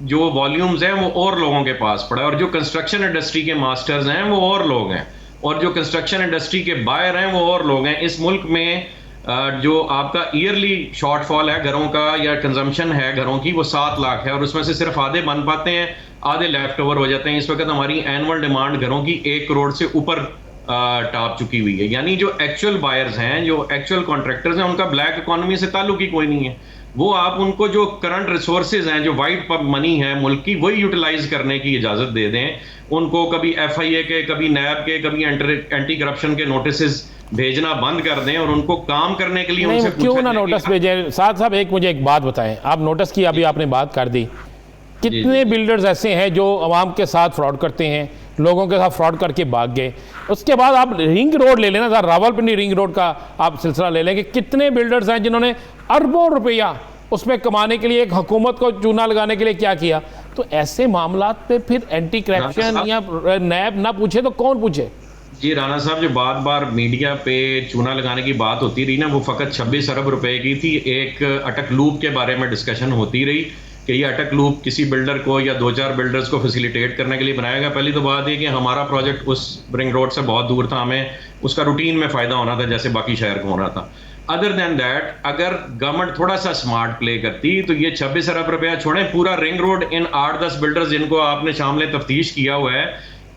जो वॉल्यूम्स हैं वो और लोगों के पास पड़ा है, और जो कंस्ट्रक्शन इंडस्ट्री के मास्टर्स हैं वो और लोग हैं, और जो कंस्ट्रक्शन इंडस्ट्री के बायर हैं वो और लोग हैं। इस मुल्क में जो आपका ईयरली शॉर्टफॉल है घरों का या कंजम्पशन है घरों की, वो 7 लाख है, और उसमें से सिर्फ आधे बन पाते हैं, आधे लेफ्ट ओवर हो जाते हैं। इस वक्त हमारी एनुअल डिमांड घरों की 1 करोड़ से ऊपर टॉप चुकी हुई है। यानी जो एक्चुअल बायर्स हैं, जो एक्चुअल कॉन्ट्रैक्टर्स हैं, उनका ब्लैक इकोनॉमी से ताल्लुक ही कोई नहीं है। वो आप उनको जो करंट रिसोर्सेज हैं, जो वाइट मनी है मुल्क की, वही यूटिलाइज करने की इजाजत दे दें उनको। कभी FIA के, कभी नैब के, कभी एंटी करप्शन के नोटिस भेजना बंद कर दें और उनको काम करने के लिए उनसे क्यों ना नोटिस भेजें। साहब मुझे एक बात बताएं, आप नोटिस की अभी आपने बात कर दी, कितने बिल्डर्स ऐसे हैं जो अवाम के साथ फ्रॉड करते हैं, लोगों के साथ फ्रॉड करके भाग गए। उसके बाद आप रिंग रोड ले लेना, रावलपिंडी रिंग रोड का आप सिलसिला ले लें कि कितने बिल्डर्स हैं जिन्होंने अरबों रुपया उसमें कमाने के लिए, एक हुकूमत को चूना लगाने के लिए क्या किया। तो ऐसे मामला पे फिर एंटी करप्शन या नैब ना पूछे तो कौन पूछे? जी राना साहब, जो बार बार मीडिया पे चूना लगाने की बात होती रही ना, वो फकत 26 अरब रुपए की थी। एक अटक लूप के बारे में डिस्कशन होती रही कि ये अटक लूप किसी बिल्डर को या 2-4 बिल्डर्स को फैसिलिटेट करने के लिए बनाया गया। पहली तो बात ये कि हमारा प्रोजेक्ट उस रिंग रोड से बहुत दूर था, हमें उसका रूटीन में फ़ायदा होना था जैसे बाकी शहर को होना था। अदर देन दैट, अगर गवर्नमेंट थोड़ा सा स्मार्ट प्ले करती तो ये 26 अरब रुपया छोड़ें, पूरा रिंग रोड इन 8-10 बिल्डर्स जिनको आपने शामिल तफ्तीश किया हुआ है,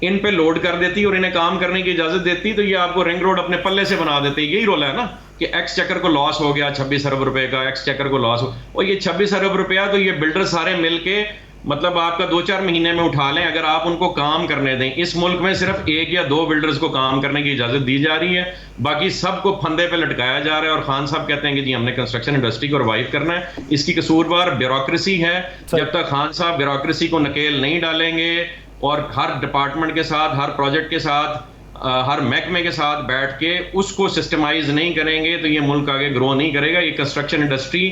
इन पे लोड कर देती और इन्हें काम करने की इजाजत देती, तो ये आपको रिंग रोड अपने पल्ले से बना देते। यही रोल है ना कि एक्स चक्कर को लॉस हो गया 26 अरब रुपए का, एक्स चक्कर को लॉस हो, और ये 26 अरब रुपया तो ये बिल्डर सारे मिलके मतलब आपका 2-4 महीने में उठा लें अगर आप उनको काम करने दें। इस मुल्क में सिर्फ 1 या 2 बिल्डर्स को काम करने की इजाजत दी जा रही है, बाकी सबको फंदे पे लटकाया जा रहा है। और खान साहब कहते हैं कि जी हमने कंस्ट्रक्शन इंडस्ट्री को रिवाइव करना है। इसकी कसूरवार ब्यूरोक्रेसी है। जब तक खान साहब ब्यूरोक्रेसी को नकेल नहीं डालेंगे और हर डिपार्टमेंट के साथ, हर प्रोजेक्ट के साथ हर महकमे के साथ बैठ के उसको सिस्टमाइज नहीं करेंगे तो ये मुल्क आगे ग्रो नहीं करेगा। ये कंस्ट्रक्शन इंडस्ट्री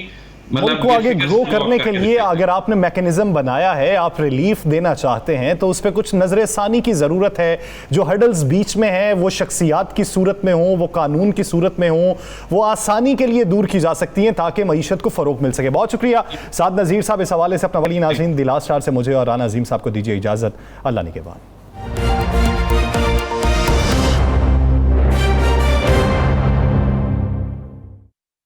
मुल्क को आगे ग्रो करने के लिए अगर आपने मैकेनिज्म बनाया है, आप रिलीफ देना चाहते हैं, तो उस पर कुछ नजर सानी की ज़रूरत है। जो हर्डल्स बीच में हैं वो शख्सियात की सूरत में हों, वो कानून की सूरत में हों, वो आसानी के लिए दूर की जा सकती हैं ताकि मईशत को फ़रोग मिल सके। बहुत शुक्रिया साद नज़ीर साहब, इस हवाले से अपना वली नाज़रीन दिलास स्टार से मुझे और राना अजीम साहब को दीजिए इजाज़त। अल्लाह निगहबान।